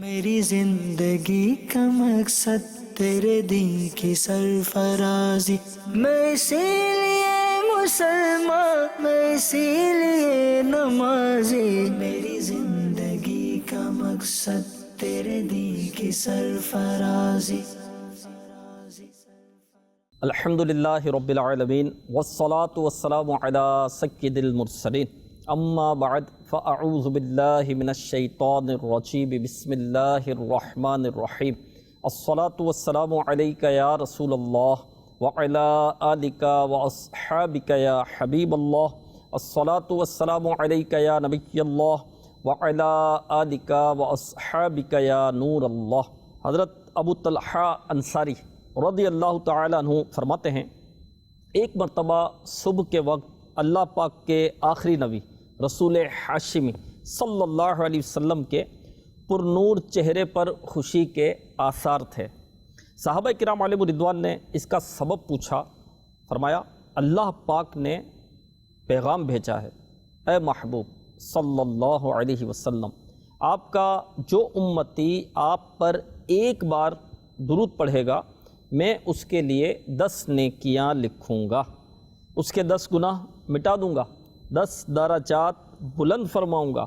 میری زندگی کا مقصد تیرے دین کی سرفرازی، میں اسی لیے مسلمان، میں اسی لیے نمازی، میری زندگی کا مقصد تیرے دین کی سرفرازی۔ الحمدللہ رب العالمین والصلاة والسلام علی سید المرسلین، اما بعد فاعوذ باللہ من الشیطان الرجیم، بسم اللہ الرحمن الرحیم۔ الصلاة والسلام علیک یا رسول اللہ وعلی آلک واصحابک یا حبیب اللہ، الصلاة والسلام علیک یا نبی اللہ وعلی آلک واصحابک یا نور اللہ۔ حضرت ابو طلحہ انصاری رضی اللہ تعالیٰ عنہ فرماتے ہیں، ایک مرتبہ صبح کے وقت اللہ پاک کے آخری نبی رسول ہاشمی صلی اللہ علیہ وسلم کے پر نور چہرے پر خوشی کے آثار تھے۔ صحابہ کرام علیہم رضوان نے اس کا سبب پوچھا، فرمایا اللہ پاک نے پیغام بھیجا ہے، اے محبوب صلی اللہ علیہ وسلم، آپ کا جو امتی آپ پر ایک بار درود پڑھے گا میں اس کے لیے 10 نیکیاں لکھوں گا، اس کے 10 گناہ مٹا دوں گا، 10 درجات بلند فرماؤں گا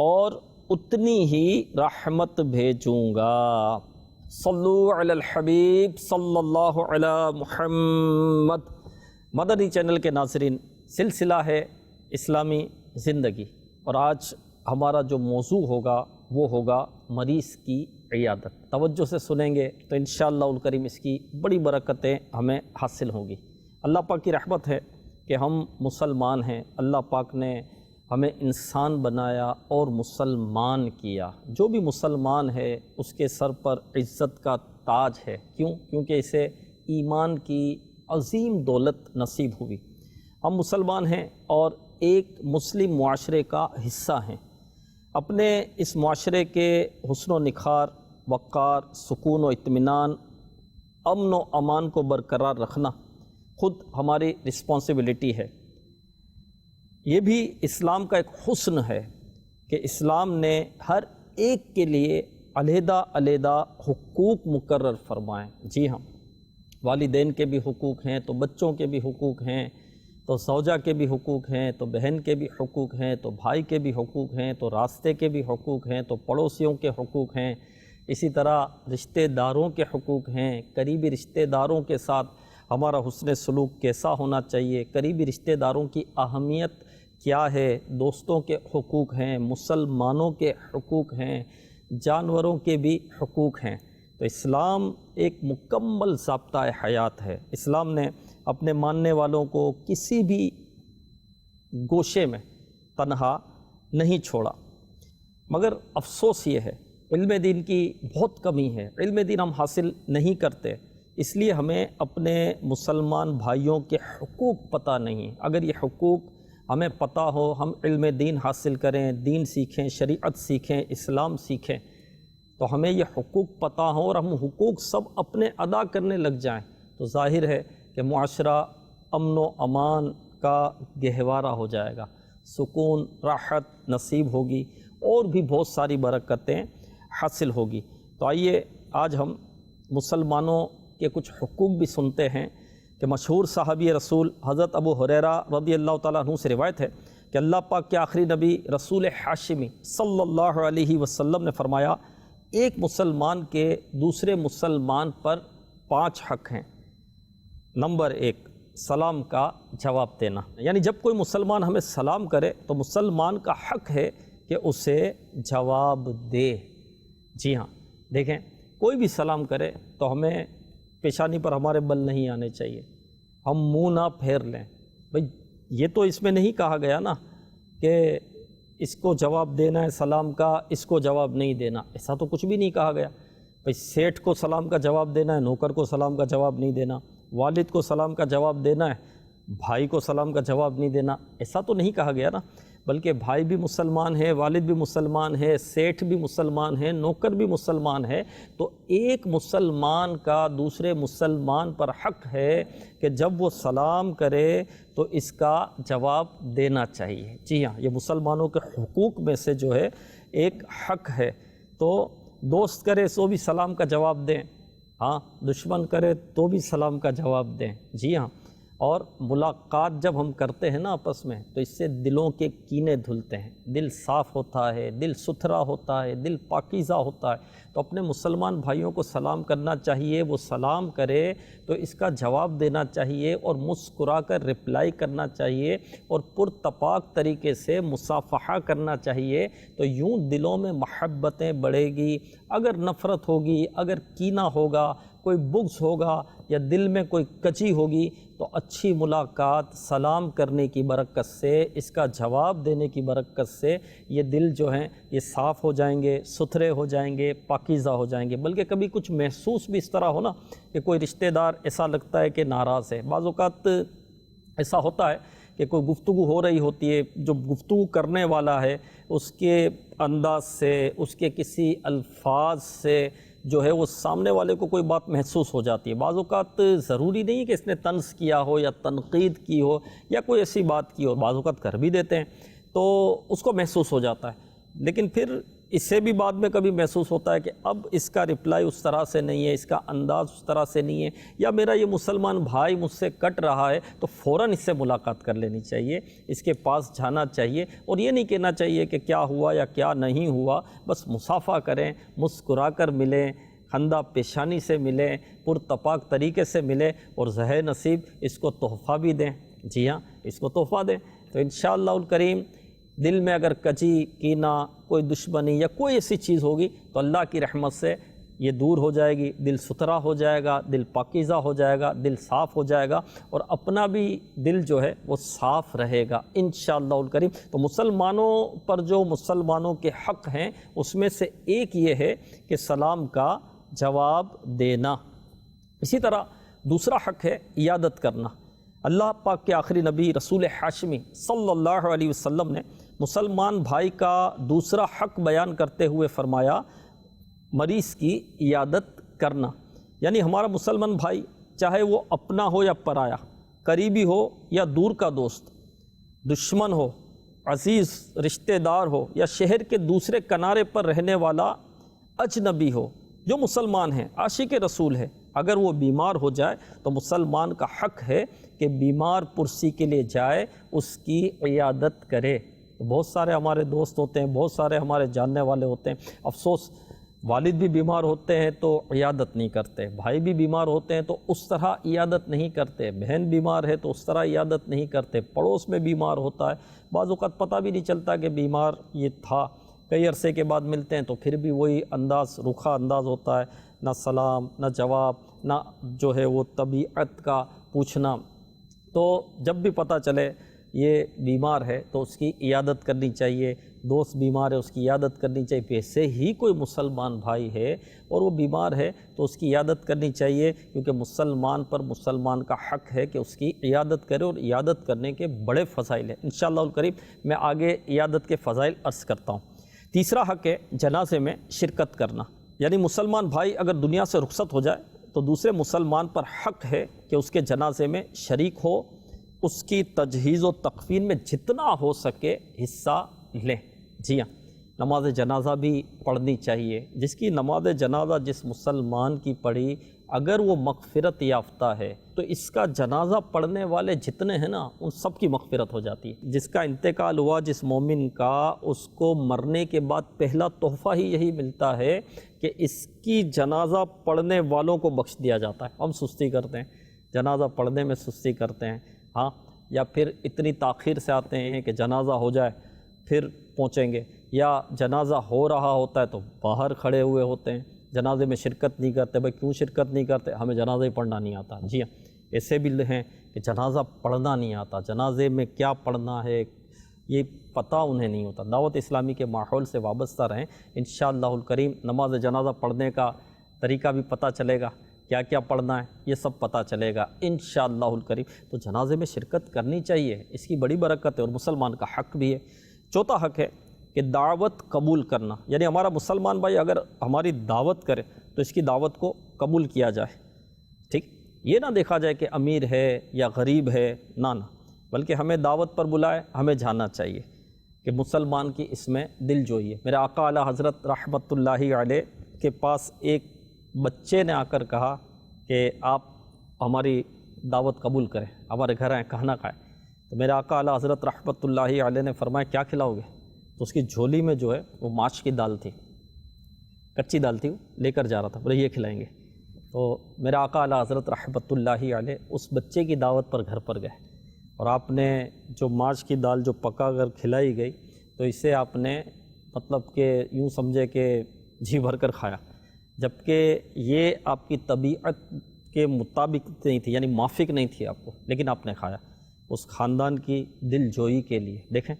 اور اتنی ہی رحمت بھیجوں گا۔ صلو علی الحبیب صلی اللہ علی محمد۔ مدنی چینل کے ناظرین، سلسلہ ہے اسلامی زندگی، اور آج ہمارا جو موضوع ہوگا وہ ہوگا مریض کی عیادت۔ توجہ سے سنیں گے تو انشاءاللہ الکریم اس کی بڑی برکتیں ہمیں حاصل ہوں گی۔ اللہ پاک کی رحمت ہے کہ ہم مسلمان ہیں، اللہ پاک نے ہمیں انسان بنایا اور مسلمان کیا۔ جو بھی مسلمان ہے اس کے سر پر عزت کا تاج ہے، کیونکہ اسے ایمان کی عظیم دولت نصیب ہوئی۔ ہم مسلمان ہیں اور ایک مسلم معاشرے کا حصہ ہیں۔ اپنے اس معاشرے کے حسن و نکھار، وقار، سکون و اطمینان، امن و امان کو برقرار رکھنا خود ہماری رسپانسبلٹی ہے۔ یہ بھی اسلام کا ایک حسن ہے کہ اسلام نے ہر ایک کے لیے علیحدہ علیحدہ حقوق مقرر فرمائے۔ جی ہاں، والدین کے بھی حقوق ہیں، تو بچوں کے بھی حقوق ہیں، تو زوجہ کے بھی حقوق ہیں، تو بہن کے بھی حقوق ہیں، تو بھائی کے بھی حقوق ہیں، تو راستے کے بھی حقوق ہیں، تو پڑوسیوں کے حقوق ہیں، اسی طرح رشتہ داروں کے حقوق ہیں۔ قریبی رشتہ داروں کے ساتھ ہمارا حسن سلوک کیسا ہونا چاہیے، قریبی رشتہ داروں کی اہمیت کیا ہے، دوستوں کے حقوق ہیں، مسلمانوں کے حقوق ہیں، جانوروں کے بھی حقوق ہیں۔ تو اسلام ایک مکمل ضابطہ حیات ہے۔ اسلام نے اپنے ماننے والوں کو کسی بھی گوشے میں تنہا نہیں چھوڑا، مگر افسوس یہ ہے علم دین کی بہت کمی ہے، علم دین ہم حاصل نہیں کرتے، اس لیے ہمیں اپنے مسلمان بھائیوں کے حقوق پتہ نہیں۔ اگر یہ حقوق ہمیں پتہ ہو، ہم علم دین حاصل کریں، دین سیکھیں، شریعت سیکھیں، اسلام سیکھیں، تو ہمیں یہ حقوق پتہ ہوں اور ہم حقوق سب اپنے ادا کرنے لگ جائیں، تو ظاہر ہے کہ معاشرہ امن و امان کا گہوارہ ہو جائے گا، سکون، راحت نصیب ہوگی اور بھی بہت ساری برکتیں حاصل ہوگی۔ تو آئیے آج ہم مسلمانوں کے کچھ حقوق بھی سنتے ہیں کہ مشہور صحابی رسول حضرت ابو ہریرہ رضی اللہ تعالیٰ عنہ سے روایت ہے کہ اللہ پاک کے آخری نبی رسول ہاشمی صلی اللہ علیہ وسلم نے فرمایا، ایک مسلمان کے دوسرے مسلمان پر 5 حق ہیں۔ نمبر 1، سلام کا جواب دینا، یعنی جب کوئی مسلمان ہمیں سلام کرے تو مسلمان کا حق ہے کہ اسے جواب دے۔ جی ہاں، دیکھیں کوئی بھی سلام کرے تو ہمیں پیشانی پر ہمارے بل نہیں آنے چاہیے، ہم منہ نہ پھیر لیں۔ بھئی یہ تو اس میں نہیں کہا گیا نا کہ اس کو جواب دینا ہے سلام کا، اس کو جواب نہیں دینا، ایسا تو کچھ بھی نہیں کہا گیا۔ بھئی سیٹھ کو سلام کا جواب دینا ہے، نوکر کو سلام کا جواب نہیں دینا، والد کو سلام کا جواب دینا ہے، بھائی کو سلام کا جواب نہیں دینا، ایسا تو نہیں کہا گیا نا، بلکہ بھائی بھی مسلمان ہے، والد بھی مسلمان ہے، سیٹھ بھی مسلمان ہے، نوکر بھی مسلمان ہے، تو ایک مسلمان کا دوسرے مسلمان پر حق ہے کہ جب وہ سلام کرے تو اس کا جواب دینا چاہیے۔ جی ہاں، یہ مسلمانوں کے حقوق میں سے جو ہے ایک حق ہے۔ تو دوست کرے تو بھی سلام کا جواب دیں، ہاں دشمن کرے تو بھی سلام کا جواب دیں، جی ہاں۔ اور ملاقات جب ہم کرتے ہیں نا آپس میں تو اس سے دلوں کے کینے دھلتے ہیں، دل صاف ہوتا ہے، دل ستھرا ہوتا ہے، دل پاکیزہ ہوتا ہے۔ تو اپنے مسلمان بھائیوں کو سلام کرنا چاہیے، وہ سلام کرے تو اس کا جواب دینا چاہیے اور مسکرا کر رپلائی کرنا چاہیے اور پرتپاک طریقے سے مصافحہ کرنا چاہیے، تو یوں دلوں میں محبتیں بڑھے گی۔ اگر نفرت ہوگی، اگر کینہ ہوگا، کوئی بغض ہوگا یا دل میں کوئی کچی ہوگی، تو اچھی ملاقات سلام کرنے کی برکت سے، اس کا جواب دینے کی برکت سے یہ دل جو ہیں یہ صاف ہو جائیں گے، ستھرے ہو جائیں گے، پاکیزہ ہو جائیں گے۔ بلکہ کبھی کچھ محسوس بھی اس طرح ہو نا کہ کوئی رشتہ دار ایسا لگتا ہے کہ ناراض ہے، بعض اوقات ایسا ہوتا ہے کہ کوئی گفتگو ہو رہی ہوتی ہے، جو گفتگو کرنے والا ہے اس کے انداز سے، اس کے کسی الفاظ سے جو ہے وہ سامنے والے کو کوئی بات محسوس ہو جاتی ہے۔ بعض اوقات ضروری نہیں کہ اس نے طنز کیا ہو یا تنقید کی ہو یا کوئی ایسی بات کی ہو، بعض اوقات کر بھی دیتے ہیں تو اس کو محسوس ہو جاتا ہے، لیکن پھر اس سے بھی بعد میں کبھی محسوس ہوتا ہے کہ اب اس کا رپلائی اس طرح سے نہیں ہے، اس کا انداز اس طرح سے نہیں ہے، یا میرا یہ مسلمان بھائی مجھ سے کٹ رہا ہے تو فوراً اس سے ملاقات کر لینی چاہیے، اس کے پاس جانا چاہیے اور یہ نہیں کہنا چاہیے کہ کیا ہوا یا کیا نہیں ہوا، بس مصافحہ کریں، مسکرا کر ملیں، خندہ پیشانی سے ملیں، پرتپاک طریقے سے ملیں اور زہ نصیب اس کو تحفہ بھی دیں، جی ہاں اس کو تحفہ دیں۔ تو انشاءاللہ الکریم دل میں اگر کچی، کینہ، کوئی دشمنی یا کوئی ایسی چیز ہوگی تو اللہ کی رحمت سے یہ دور ہو جائے گی، دل ستھرا ہو جائے گا، دل پاکیزہ ہو جائے گا، دل صاف ہو جائے گا اور اپنا بھی دل جو ہے وہ صاف رہے گا انشاءاللہ الکریم۔ تو مسلمانوں پر جو مسلمانوں کے حق ہیں اس میں سے ایک یہ ہے کہ سلام کا جواب دینا۔ اسی طرح دوسرا حق ہے عیادت کرنا۔ اللہ پاک کے آخری نبی رسول ہاشمی صلی اللہ علیہ وسلم نے مسلمان بھائی کا دوسرا حق بیان کرتے ہوئے فرمایا مریض کی عیادت کرنا، یعنی ہمارا مسلمان بھائی چاہے وہ اپنا ہو یا پرایا، قریبی ہو یا دور کا دوست، دشمن ہو، عزیز رشتہ دار ہو یا شہر کے دوسرے کنارے پر رہنے والا اجنبی ہو، جو مسلمان ہے، عاشق رسول ہے، اگر وہ بیمار ہو جائے تو مسلمان کا حق ہے کہ بیمار پرسی کے لیے جائے، اس کی عیادت کرے۔ بہت سارے ہمارے دوست ہوتے ہیں، بہت سارے ہمارے جاننے والے ہوتے ہیں، افسوس والد بھی بیمار ہوتے ہیں تو عیادت نہیں کرتے، بھائی بھی بیمار ہوتے ہیں تو اس طرح عیادت نہیں کرتے، بہن بیمار ہے تو اس طرح عیادت نہیں کرتے، پڑوس میں بیمار ہوتا ہے، بعض اوقات پتہ بھی نہیں چلتا کہ بیمار یہ تھا، کئی عرصے کے بعد ملتے ہیں تو پھر بھی وہی انداز، رکھا انداز ہوتا ہے، نہ سلام، نہ جواب، نہ جو ہے وہ طبیعت کا پوچھنا۔ تو جب بھی پتہ چلے یہ بیمار ہے تو اس کی عیادت کرنی چاہیے، دوست بیمار ہے اس کی عیادت کرنی چاہیے، ویسے ہی کوئی مسلمان بھائی ہے اور وہ بیمار ہے تو اس کی عیادت کرنی چاہیے، کیونکہ مسلمان پر مسلمان کا حق ہے کہ اس کی عیادت کرے، اور عیادت کرنے کے بڑے فضائل ہیں۔ انشاءاللہ الکریم میں آگے عیادت کے فضائل عرض کرتا ہوں۔ تیسرا حق ہے جنازے میں شرکت کرنا، یعنی مسلمان بھائی اگر دنیا سے رخصت ہو جائے تو دوسرے مسلمان پر حق ہے کہ اس کے جنازے میں شریک ہو، اس کی تجہیز و تکفین میں جتنا ہو سکے حصہ لیں۔ جی ہاں، نماز جنازہ بھی پڑھنی چاہیے۔ جس کی نماز جنازہ جس مسلمان کی پڑھی، اگر وہ مغفرت یافتہ ہے تو اس کا جنازہ پڑھنے والے جتنے ہیں نا ان سب کی مغفرت ہو جاتی ہے۔ جس کا انتقال ہوا جس مومن کا، اس کو مرنے کے بعد پہلا تحفہ ہی یہی ملتا ہے کہ اس کی جنازہ پڑھنے والوں کو بخش دیا جاتا ہے۔ ہم سستی کرتے ہیں، جنازہ پڑھنے میں سستی کرتے ہیں، ہاں، یا پھر اتنی تاخیر سے آتے ہیں کہ جنازہ ہو جائے پھر پہنچیں گے، یا جنازہ ہو رہا ہوتا ہے تو باہر کھڑے ہوئے ہوتے ہیں، جنازے میں شرکت نہیں کرتے۔ بھائی کیوں شرکت نہیں کرتے؟ ہمیں جنازہ ہی پڑھنا نہیں آتا۔ جی ہاں، ایسے بھی ہیں کہ جنازہ پڑھنا نہیں آتا، جنازے میں کیا پڑھنا ہے یہ پتہ انہیں نہیں ہوتا۔ دعوت اسلامی کے ماحول سے وابستہ رہیں، انشاءاللہ الکریم نماز جنازہ پڑھنے کا طریقہ بھی پتہ چلے گا، کیا کیا پڑھنا ہے یہ سب پتہ چلے گا انشاءاللہ الکریم۔ تو جنازے میں شرکت کرنی چاہیے، اس کی بڑی برکت ہے اور مسلمان کا حق بھی ہے۔ چوتھا حق ہے کہ دعوت قبول کرنا، یعنی ہمارا مسلمان بھائی اگر ہماری دعوت کرے تو اس کی دعوت کو قبول کیا جائے، ٹھیک، یہ نہ دیکھا جائے کہ امیر ہے یا غریب ہے، نہ بلکہ ہمیں دعوت پر بلائے، ہمیں جاننا چاہیے کہ مسلمان کی اس میں دل جوئی ہے۔ میرے آقا اعلیٰ حضرت رحمت اللہ علیہ کے پاس ایک بچے نے آ کر کہا کہ آپ ہماری دعوت قبول کریں، ہمارے گھر آئیں، کھانا کھائیں، تو میرے آقا اعلیٰ حضرت رحمۃ اللہ علیہ نے فرمایا کیا کھلاؤ گے؟ تو اس کی جھولی میں جو ہے وہ ماش کی دال تھی، کچی دال تھی، وہ لے کر جا رہا تھا، بولے یہ کھلائیں گے۔ تو میرے آقا اعلیٰ حضرت رحمۃ اللہ علیہ اس بچے کی دعوت پر گھر پر گئے، اور آپ نے جو ماش کی دال جو پکا کر کھلائی گئی تو اسے آپ نے مطلب کہ یوں سمجھے کہ جی بھر کر کھایا، جبکہ یہ آپ کی طبیعت کے مطابق نہیں تھی، یعنی موافق نہیں تھی آپ کو، لیکن آپ نے کھایا اس خاندان کی دل جوئی کے لیے۔ دیکھیں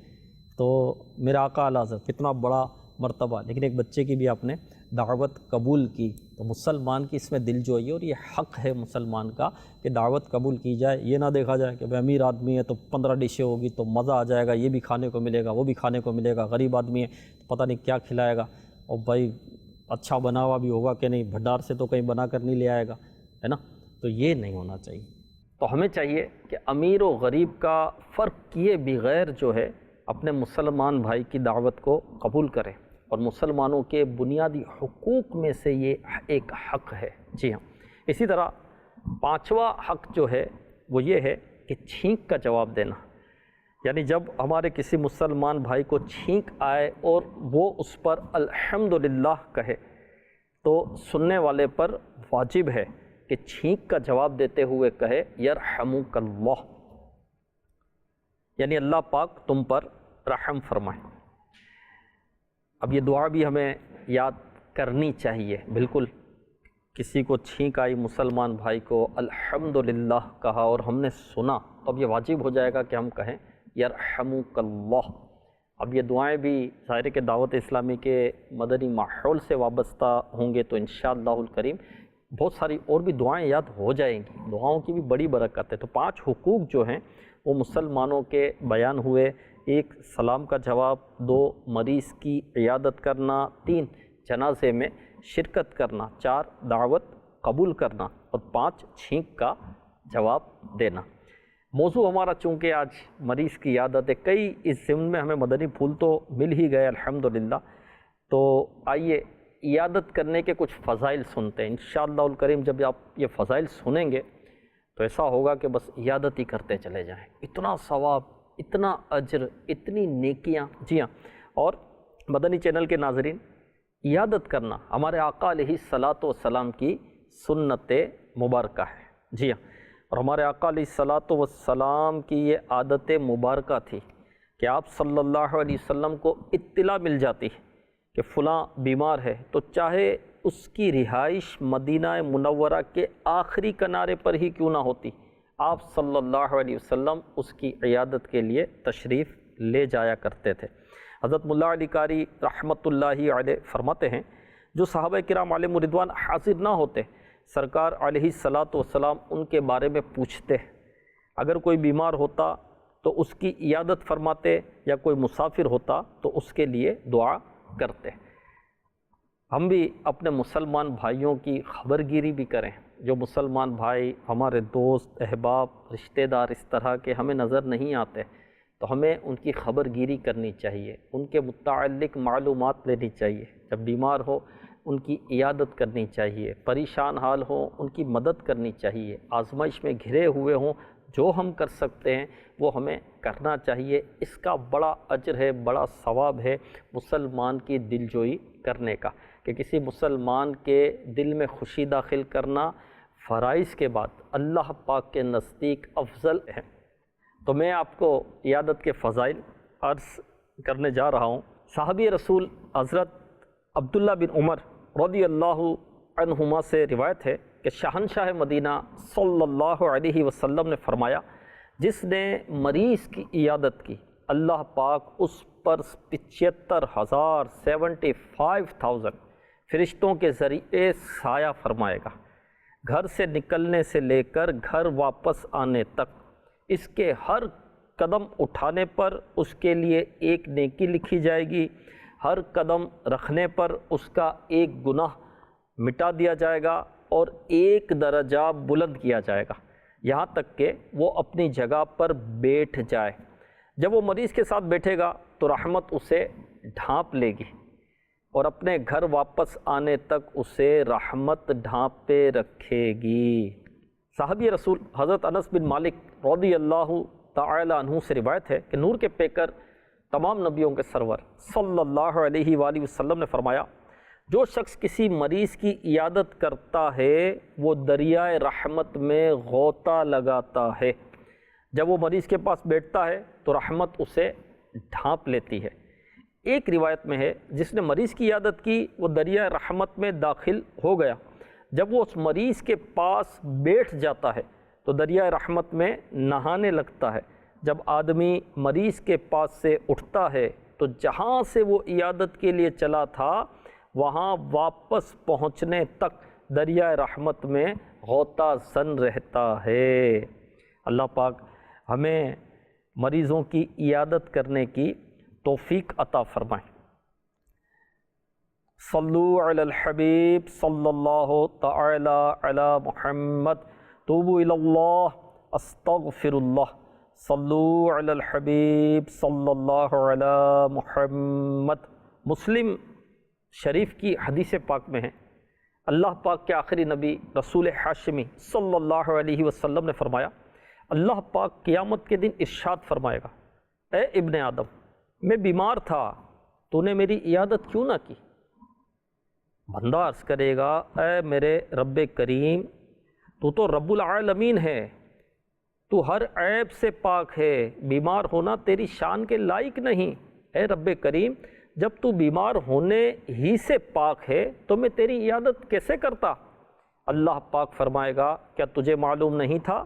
تو میرا آقا اعلیٰ حضرت کتنا بڑا مرتبہ، لیکن ایک بچے کی بھی آپ نے دعوت قبول کی۔ تو مسلمان کی اس میں دل جوئی ہے، اور یہ حق ہے مسلمان کا کہ دعوت قبول کی جائے، یہ نہ دیکھا جائے کہ بھئی امیر آدمی ہے تو 15 ڈشیں ہوگی تو مزہ آ جائے گا، یہ بھی کھانے کو ملے گا، وہ بھی کھانے کو ملے گا، غریب آدمی ہے تو پتہ نہیں کیا کھلائے گا، اور بھائی اچھا بنا ہوا بھی ہوگا کہ نہیں، بھنڈار سے تو کہیں بنا کر نہیں لے آئے گا، ہے نا؟ تو یہ نہیں ہونا چاہیے۔ تو ہمیں چاہیے کہ امیر و غریب کا فرق کیے بغیر جو ہے اپنے مسلمان بھائی کی دعوت کو قبول کریں، اور مسلمانوں کے بنیادی حقوق میں سے یہ ایک حق ہے۔ جی ہاں، اسی طرح 5واں حق جو ہے وہ یہ ہے کہ چھینک کا جواب دینا، یعنی جب ہمارے کسی مسلمان بھائی کو چھینک آئے اور وہ اس پر الحمدللہ کہے تو سننے والے پر واجب ہے کہ چھینک کا جواب دیتے ہوئے کہے یرحمک اللہ، یعنی اللہ پاک تم پر رحم فرمائے۔ اب یہ دعا بھی ہمیں یاد کرنی چاہیے۔ بالکل کسی کو چھینک آئی، مسلمان بھائی کو الحمدللہ کہا اور ہم نے سنا، تو اب یہ واجب ہو جائے گا کہ ہم کہیں یرحمک اللہ۔ اب یہ دعائیں بھی ظاہر کہ دعوت اسلامی کے مدنی ماحول سے وابستہ ہوں گے تو انشاءاللہ الکریم بہت ساری اور بھی دعائیں یاد ہو جائیں گی۔ دعاؤں کی بھی بڑی برکت ہے۔ تو 5 حقوق جو ہیں وہ مسلمانوں کے بیان ہوئے: 1 سلام کا جواب، 2 مریض کی عیادت کرنا، 3 جنازے میں شرکت کرنا، 4 دعوت قبول کرنا، اور 5 چھینک کا جواب دینا۔ موضوع ہمارا چونکہ آج مریض کی عیادت ہے، کئی اس ضمن میں ہمیں مدنی پھول تو مل ہی گئے الحمدللہ، تو آئیے عیادت کرنے کے کچھ فضائل سنتے ہیں۔ انشاءاللہ الکریم جب آپ یہ فضائل سنیں گے تو ایسا ہوگا کہ بس عیادت ہی کرتے چلے جائیں، اتنا ثواب، اتنا اجر، اتنی نیکیاں۔ جی ہاں، اور مدنی چینل کے ناظرین، عیادت کرنا ہمارے آقا علیہ الصلاۃ والسلام کی سنت مبارکہ ہے۔ جی ہاں، اور ہمارے آقا علیہ الصلاۃ والسلام کی یہ عادت مبارکہ تھی کہ آپ صلی اللہ علیہ وسلم کو اطلاع مل جاتی کہ فلاں بیمار ہے تو چاہے اس کی رہائش مدینہ منورہ کے آخری کنارے پر ہی کیوں نہ ہوتی، آپ صلی اللہ علیہ وسلم اس کی عیادت کے لیے تشریف لے جایا کرتے تھے۔ حضرت ملا علی قاری رحمۃ اللہ علیہ فرماتے ہیں جو صحابہ کرام علیہم رضوان حاضر نہ ہوتے، سرکار علیہ الصلاۃ والسلام ان کے بارے میں پوچھتے، اگر کوئی بیمار ہوتا تو اس کی عیادت فرماتے، یا کوئی مسافر ہوتا تو اس کے لیے دعا کرتے۔ ہم بھی اپنے مسلمان بھائیوں کی خبر گیری بھی کریں، جو مسلمان بھائی ہمارے دوست، احباب، رشتہ دار اس طرح کے ہمیں نظر نہیں آتے، تو ہمیں ان کی خبر گیری کرنی چاہیے، ان کے متعلق معلومات لینی چاہیے، جب بیمار ہو ان کی عیادت کرنی چاہیے، پریشان حال ہوں ان کی مدد کرنی چاہیے، آزمائش میں گھرے ہوئے ہوں، جو ہم کر سکتے ہیں وہ ہمیں کرنا چاہیے۔ اس کا بڑا اجر ہے، بڑا ثواب ہے مسلمان کی دل جوئی کرنے کا، کہ کسی مسلمان کے دل میں خوشی داخل کرنا فرائض کے بعد اللہ پاک کے نزدیک افضل ہے۔ تو میں آپ کو عیادت کے فضائل عرض کرنے جا رہا ہوں۔ صحابی رسول حضرت عبداللہ بن عمر رضی اللہ عنہما سے روایت ہے کہ شہنشاہ مدینہ صلی اللہ علیہ وسلم نے فرمایا، جس نے مریض کی عیادت کی اللہ پاک اس پر 75,000 فرشتوں کے ذریعے سایہ فرمائے گا، گھر سے نکلنے سے لے کر گھر واپس آنے تک، اس کے ہر قدم اٹھانے پر اس کے لیے ایک نیکی لکھی جائے گی، ہر قدم رکھنے پر اس کا ایک گناہ مٹا دیا جائے گا اور ایک درجہ بلند کیا جائے گا، یہاں تک کہ وہ اپنی جگہ پر بیٹھ جائے۔ جب وہ مریض کے ساتھ بیٹھے گا تو رحمت اسے ڈھانپ لے گی اور اپنے گھر واپس آنے تک اسے رحمت ڈھانپے رکھے گی۔ صحابی رسول حضرت انس بن مالک رضی اللہ تعالی عنہ سے روایت ہے کہ نور کے پیکر تمام نبیوں کے سرور صلی اللہ علیہ وآلہ وسلم نے فرمایا، جو شخص کسی مریض کی عیادت کرتا ہے وہ دریائے رحمت میں غوطہ لگاتا ہے۔ جب وہ مریض کے پاس بیٹھتا ہے تو رحمت اسے ڈھانپ لیتی ہے۔ ایک روایت میں ہے جس نے مریض کی عیادت کی وہ دریائے رحمت میں داخل ہو گیا۔ جب وہ اس مریض کے پاس بیٹھ جاتا ہے تو دریائے رحمت میں نہانے لگتا ہے۔ جب آدمی مریض کے پاس سے اٹھتا ہے تو جہاں سے وہ عیادت کے لیے چلا تھا وہاں واپس پہنچنے تک دریائے رحمت میں غوطہ زن رہتا ہے۔ اللہ پاک ہمیں مریضوں کی عیادت کرنے کی توفیق عطا فرمائے۔ صلو علی الحبیب صلی اللہ تعالی علی محمد، توبوا الی اللہ استغفر اللہ۔ صلو علی الحبیب صلی اللہ علی محمد۔ مسلم شریف کی حدیث پاک میں ہے، اللہ پاک کے آخری نبی رسول ہاشمی صلی اللہ علیہ وسلم نے فرمایا، اللہ پاک قیامت کے دن ارشاد فرمائے گا، اے ابن آدم، میں بیمار تھا، تو نے میری عیادت کیوں نہ کی؟ بندہ عرض کرے گا، اے میرے رب کریم، تو رب العالمین ہے، تو ہر عیب سے پاک ہے، بیمار ہونا تیری شان کے لائق نہیں۔ اے رب کریم، جب تو بیمار ہونے ہی سے پاک ہے تو میں تیری عیادت کیسے کرتا؟ اللہ پاک فرمائے گا، کیا تجھے معلوم نہیں تھا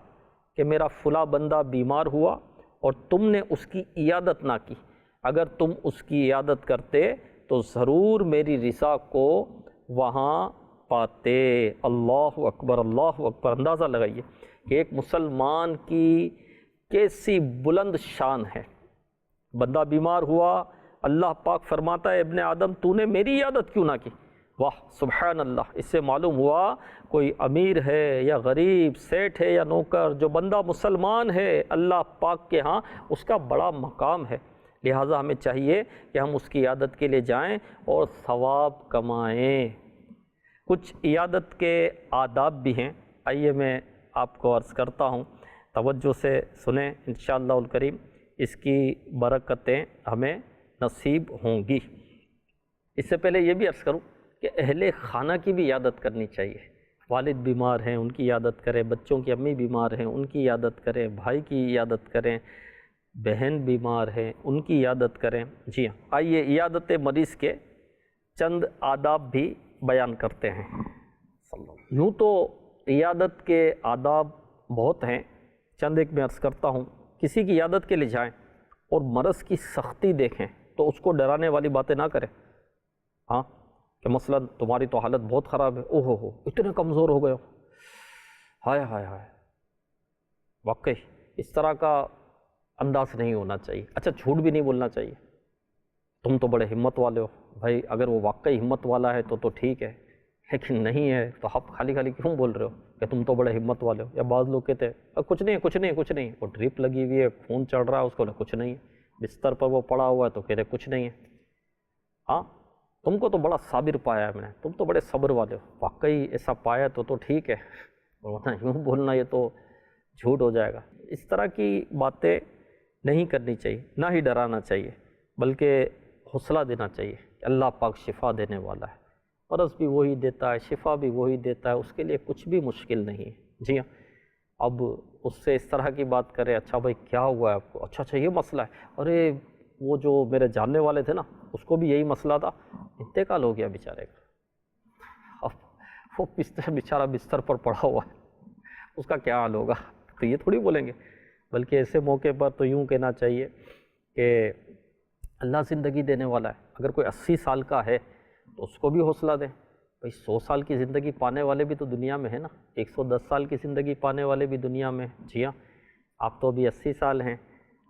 کہ میرا فلاں بندہ بیمار ہوا اور تم نے اس کی عیادت نہ کی؟ اگر تم اس کی عیادت کرتے تو ضرور میری رضا کو وہاں پاتے۔ اللہ اکبر، اللہ اکبر۔ اندازہ لگائیے کہ ایک مسلمان کی کیسی بلند شان ہے۔ بندہ بیمار ہوا، اللہ پاک فرماتا ہے، ابن آدم تو نے میری عیادت کیوں نہ کی؟ واہ سبحان اللہ۔ اس سے معلوم ہوا کوئی امیر ہے یا غریب، سیٹھ ہے یا نوکر، جو بندہ مسلمان ہے اللہ پاک کے ہاں اس کا بڑا مقام ہے، لہٰذا ہمیں چاہیے کہ ہم اس کی عیادت کے لیے جائیں اور ثواب کمائیں۔ کچھ عیادت کے آداب بھی ہیں، آئیے میں آپ کو عرض کرتا ہوں، توجہ سے سنیں، انشاءاللہ الکریم اس کی برکتیں ہمیں نصیب ہوں گی۔ اس سے پہلے یہ بھی عرض کروں کہ اہل خانہ کی بھی عیادت کرنی چاہیے۔ والد بیمار ہیں ان کی عیادت کریں، بچوں کی امی بیمار ہیں ان کی عیادت کریں، بھائی کی عیادت کریں، بہن بیمار ہیں ان کی عیادت کریں۔ جی ہاں، آئیے عیادت مریض کے چند آداب بھی بیان کرتے ہیں۔ یوں تو عیادت کے آداب بہت ہیں، چند ایک میں عرض کرتا ہوں۔ کسی کی عیادت کے لیے جائیں اور مرض کی سختی دیکھیں تو اس کو ڈرانے والی باتیں نہ کریں۔ ہاں کہ مثلا تمہاری تو حالت بہت خراب ہے، اوہ ہو اتنے کمزور ہو گئے ہو، ہائے ہائے ہائے، واقعی اس طرح کا انداز نہیں ہونا چاہیے۔ اچھا جھوٹ بھی نہیں بولنا چاہیے، تم تو بڑے ہمت والے ہو۔ بھائی اگر وہ واقعی ہمت والا ہے تو ٹھیک ہے، لیکن نہیں ہے تو آپ خالی خالی کیوں بول رہے ہو کہ تم تو بڑے ہمت والے ہو؟ یا بعض لوگ کہتے ہیں کچھ نہیں کچھ نہیں کچھ نہیں، وہ ڈرپ لگی ہوئی ہے، خون چڑھ رہا ہے اس کو، کچھ نہیں ہے، بستر پر وہ پڑا ہوا ہے تو کہہ رہے کچھ نہیں ہے۔ ہاں تم کو تو بڑا صابر پایا ہے میں نے، تم تو بڑے صبر والے ہو، واقعی ایسا پایا تو ٹھیک ہے، ورنہ یوں بولنا یہ تو جھوٹ ہو جائے گا۔ اس طرح کی باتیں نہیں کرنی چاہیے، نہ ہی ڈرانا چاہیے، بلکہ حوصلہ دینا چاہیے کہ اللہ پاک شفا دینے والا ہے، مرض بھی وہی دیتا ہے، شفا بھی وہی دیتا ہے، اس کے لیے کچھ بھی مشکل نہیں ہے۔ جی ہاں، اب اس سے اس طرح کی بات کرے، اچھا بھائی کیا ہوا ہے آپ کو؟ اچھا یہ مسئلہ ہے، ارے وہ جو میرے جاننے والے تھے نا اس کو بھی یہی مسئلہ تھا، انتقال ہو گیا بیچارے کا، اب وہ بیچارہ بستر پر پڑا ہوا ہے، اس کا کیا حال ہوگا؟ تو یہ تھوڑی بولیں گے، بلکہ ایسے موقع پر تو یوں کہنا چاہیے کہ اللہ زندگی دینے والا ہے۔ اگر کوئی 80 سال کا ہے تو اس کو بھی حوصلہ دیں، بھائی 100 سال کی زندگی پانے والے بھی تو دنیا میں ہیں نا، 110 سال کی زندگی پانے والے بھی دنیا میں ہیں۔ جی ہاں، آپ تو ابھی 80 سال ہیں۔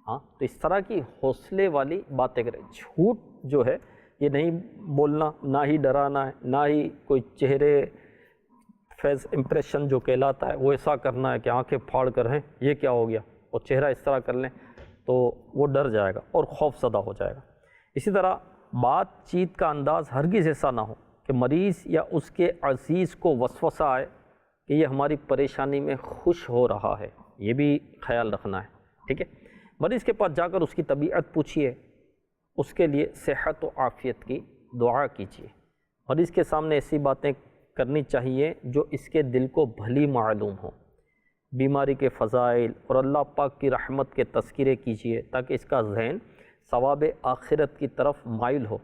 ہاں تو اس طرح کی حوصلے والی باتیں کریں۔ جھوٹ جو ہے یہ نہیں بولنا، نہ ہی ڈرانا ہے، نہ ہی کوئی چہرے فیس امپریشن جو کہلاتا ہے وہ ایسا کرنا ہے کہ آنکھیں پھاڑ کر ہیں یہ کیا ہو گیا، اور چہرہ اس طرح کر لیں تو وہ ڈر جائے گا اور خوف زدہ ہو جائے گا۔ اسی طرح بات چیت کا انداز ہرگز ایسا نہ ہو کہ مریض یا اس کے عزیز کو وسوسہ آئے کہ یہ ہماری پریشانی میں خوش ہو رہا ہے، یہ بھی خیال رکھنا ہے، ٹھیک ہے۔ مریض کے پاس جا کر اس کی طبیعت پوچھیے، اس کے لیے صحت و عافیت کی دعا کیجیے۔ مریض کے سامنے ایسی باتیں کرنی چاہیے جو اس کے دل کو بھلی معلوم ہوں۔ بیماری کے فضائل اور اللہ پاک کی رحمت کے تذکرے کیجیے تاکہ اس کا ذہن ثواب آخرت کی طرف مائل ہو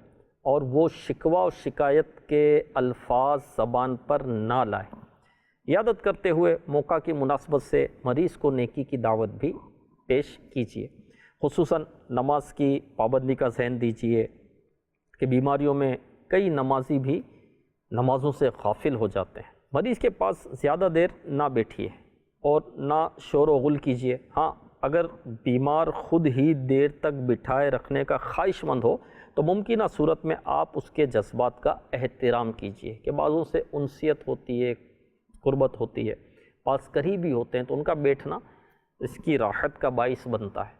اور وہ شکوہ و شکایت کے الفاظ زبان پر نہ لائے۔ عیادت کرتے ہوئے موقع کی مناسبت سے مریض کو نیکی کی دعوت بھی پیش کیجیے۔ خصوصاً نماز کی پابندی کا ذہن دیجیے کہ بیماریوں میں کئی نمازی بھی نمازوں سے غافل ہو جاتے ہیں۔ مریض کے پاس زیادہ دیر نہ بیٹھیے اور نہ شور و غل کیجیے۔ ہاں، اگر بیمار خود ہی دیر تک بٹھائے رکھنے کا خواہش مند ہو تو ممکنہ صورت میں آپ اس کے جذبات کا احترام کیجیے کہ بعضوں سے انسیت ہوتی ہے، قربت ہوتی ہے، پاس قریبی ہوتے ہیں تو ان کا بیٹھنا اس کی راحت کا باعث بنتا ہے،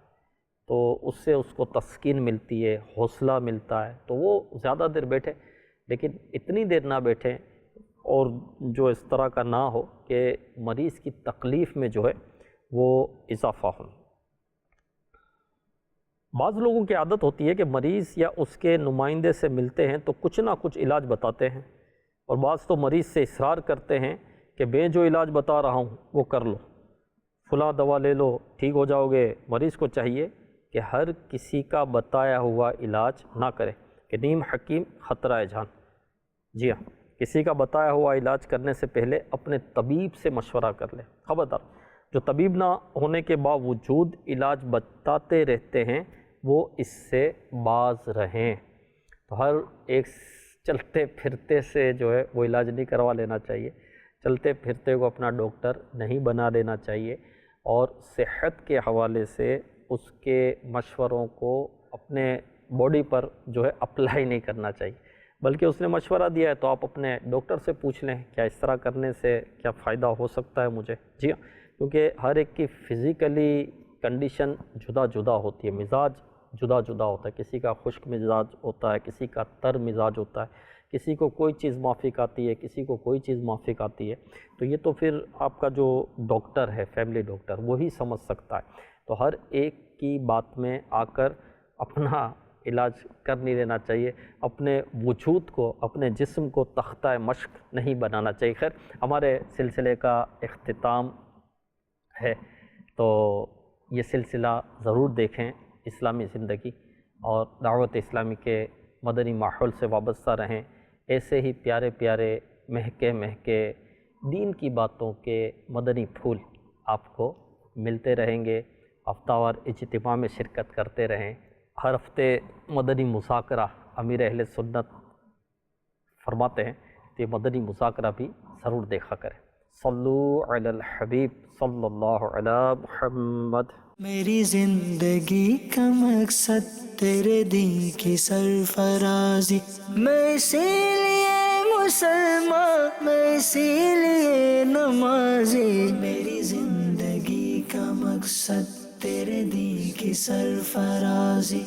تو اس سے اس کو تسکین ملتی ہے، حوصلہ ملتا ہے، تو وہ زیادہ دیر بیٹھے، لیکن اتنی دیر نہ بیٹھیں اور جو اس طرح کا نہ ہو کہ مریض کی تکلیف میں جو ہے وہ اضافہ ہو۔ بعض لوگوں کی عادت ہوتی ہے کہ مریض یا اس کے نمائندے سے ملتے ہیں تو کچھ نہ کچھ علاج بتاتے ہیں، اور بعض تو مریض سے اصرار کرتے ہیں کہ میں جو علاج بتا رہا ہوں وہ کر لو، فلاں دوا لے لو ٹھیک ہو جاؤ گے۔ مریض کو چاہیے کہ ہر کسی کا بتایا ہوا علاج نہ کرے کہ نیم حکیم خطرہ جان۔ جی ہاں، کسی کا بتایا ہوا علاج کرنے سے پہلے اپنے طبیب سے مشورہ کر لیں۔ خبردار، جو طبیب نہ ہونے کے باوجود علاج بتاتے رہتے ہیں وہ اس سے باز رہیں۔ تو ہر ایک چلتے پھرتے سے جو ہے وہ علاج نہیں کروا لینا چاہیے، چلتے پھرتے کو اپنا ڈاکٹر نہیں بنا لینا چاہیے، اور صحت کے حوالے سے اس کے مشوروں کو اپنے باڈی پر جو ہے اپلائی نہیں کرنا چاہیے، بلکہ اس نے مشورہ دیا ہے تو آپ اپنے ڈاکٹر سے پوچھ لیں کیا اس طرح کرنے سے کیا فائدہ ہو سکتا ہے مجھے۔ جی ہاں، کیونکہ ہر ایک کی فزیکلی کنڈیشن جدا جدا ہوتی ہے، مزاج جدا جدا ہوتا ہے، کسی کا خشک مزاج ہوتا ہے، کسی کا تر مزاج ہوتا ہے، کسی کو کوئی چیز موافق آتی ہے، کسی کو کوئی چیز موافق آتی ہے، تو یہ تو پھر آپ کا جو ڈاکٹر ہے، فیملی ڈاکٹر، وہی سمجھ سکتا ہے۔ تو ہر ایک کی بات میں آ کر اپنا علاج کر نہیں لینا چاہیے، اپنے وجود کو، اپنے جسم کو تختہ مشق نہیں بنانا چاہیے۔ خیر، ہمارے سلسلے کا اختتام ہے، تو یہ سلسلہ ضرور دیکھیں، اسلامی زندگی اور دعوت اسلامی کے مدنی ماحول سے وابستہ رہیں۔ ایسے ہی پیارے پیارے مہکے مہکے دین کی باتوں کے مدنی پھول آپ کو ملتے رہیں گے۔ ہفتہ وار اجتماع میں شرکت کرتے رہیں۔ ہر ہفتے مدنی مذاکرہ امیر اہل سنت فرماتے ہیں کہ مدنی مذاکرہ بھی ضرور دیکھا کریں۔ صلو علی الحبیب صلی اللہ علی محمد۔ میری زندگی کا مقصد تیرے دین کی سرفرازی، میں اسی لیے مسلمان، میں اسی لیے نمازی۔ میری زندگی کا مقصد تیرے دین کی سرفرازی۔